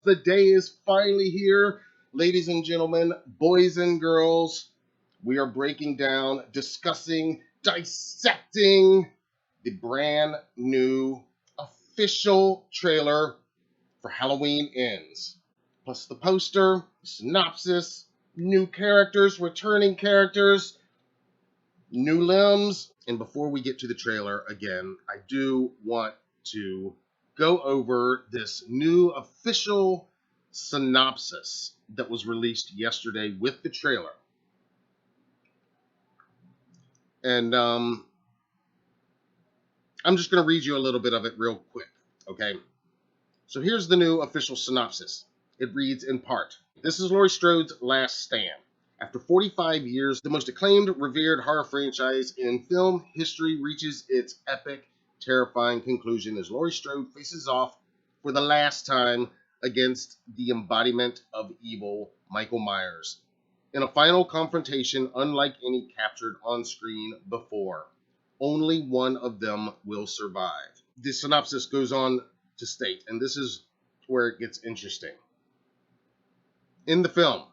The day is finally here, ladies and gentlemen, boys and girls. We are breaking down, discussing, dissecting the brand new official trailer for Halloween Ends. Plus the poster, synopsis, new characters, returning characters, new limbs. And before we get to the trailer again, I do want to go over this new official synopsis that was released yesterday with the trailer. And I'm just going to read you a little bit of it real quick, okay? So here's the new official synopsis. It reads in part, "This is Laurie Strode's last stand. After 45 years, the most acclaimed, revered horror franchise in film history reaches its epic, terrifying conclusion as Laurie Strode faces off for the last time against the embodiment of evil, Michael Myers, in a final confrontation unlike any captured on screen before. Only one of them will survive." The synopsis goes on to state, and this is where it gets interesting. In the film,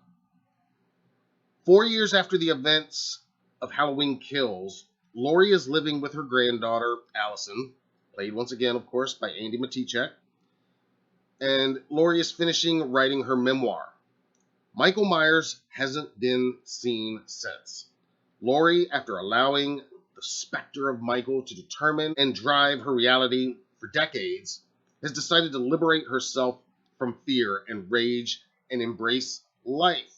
4 years after the events of Halloween Kills, Laurie is living with her granddaughter, Allison, played once again, of course, by Andi Matichak, and Laurie is finishing writing her memoir. Michael Myers hasn't been seen since. Laurie, after allowing the specter of Michael to determine and drive her reality for decades, has decided to liberate herself from fear and rage and embrace life.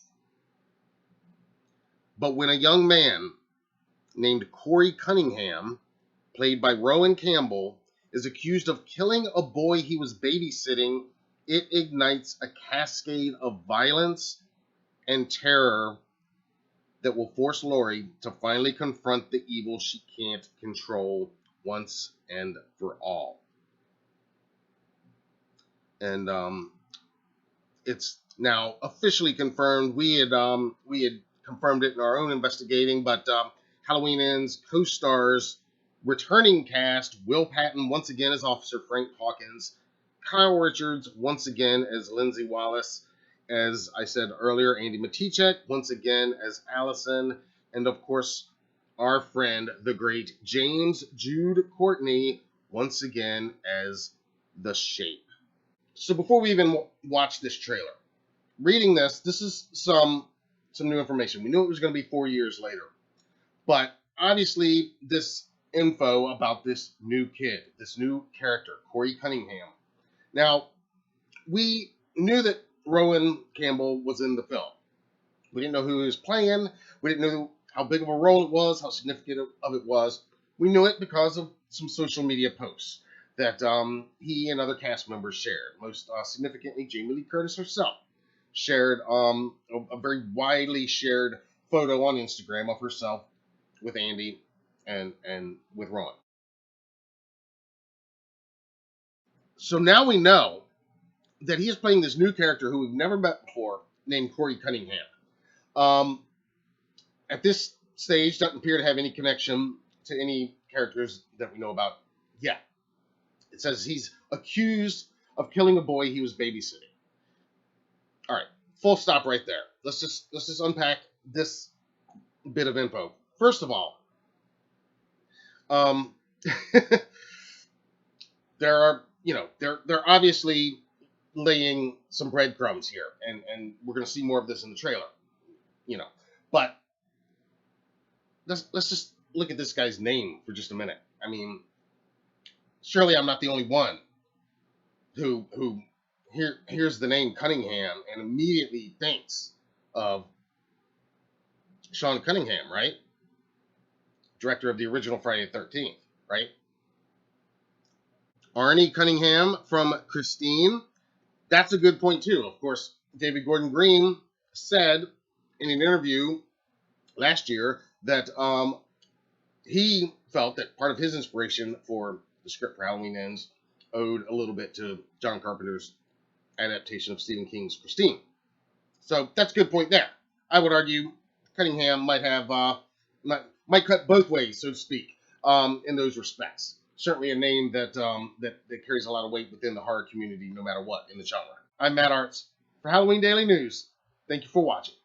But when a young man named Corey Cunningham, played by Rohan Campbell, is accused of killing a boy he was babysitting, it ignites a cascade of violence and terror that will force Laurie to finally confront the evil she can't control once and for all. And it's now officially confirmed. We had confirmed it in our own investigating, but Halloween Ends co-stars returning cast: Will Patton once again as Officer Frank Hawkins, Kyle Richards once again as Lindsay Wallace, as I said earlier, Andi Matichak once again as Allison, and of course our friend, the great James Jude Courtney, once again as the Shape. So before we even watch this trailer, reading this is some new information. We knew it was going to be 4 years later, but obviously this info about this new kid, this new character, Corey Cunningham. Now, we knew that Rohan Campbell was in the film. We didn't know who he was playing. We didn't know how big of a role it was, how significant of it was. We knew it because of some social media posts that he and other cast members shared. Most significantly, Jamie Lee Curtis herself shared a very widely shared photo on Instagram of herself with Andi and with Rohan. So now we know that he is playing this new character who we've never met before, named Corey Cunningham. At this stage, doesn't appear to have any connection to any characters that we know about yet. It says he's accused of killing a boy he was babysitting. All right, full stop right there. Let's just unpack this bit of info. First of all, they're obviously laying some breadcrumbs here, and we're going to see more of this in the trailer, But let's just look at this guy's name for just a minute. I mean, surely I'm not the only one who hears the name Cunningham and immediately thinks of Sean Cunningham, right? Director of the original Friday the 13th, right? Arnie Cunningham from Christine. That's a good point too. Of course, David Gordon Green said in an interview last year that he felt that part of his inspiration for the script for Halloween Ends owed a little bit to John Carpenter's adaptation of Stephen King's Christine. So that's a good point there. I would argue Cunningham might have might cut both ways, so to speak, in those respects. Certainly a name that carries a lot of weight within the horror community, no matter what in the genre. I'm Matt Arts for Halloween Daily News. Thank you for watching.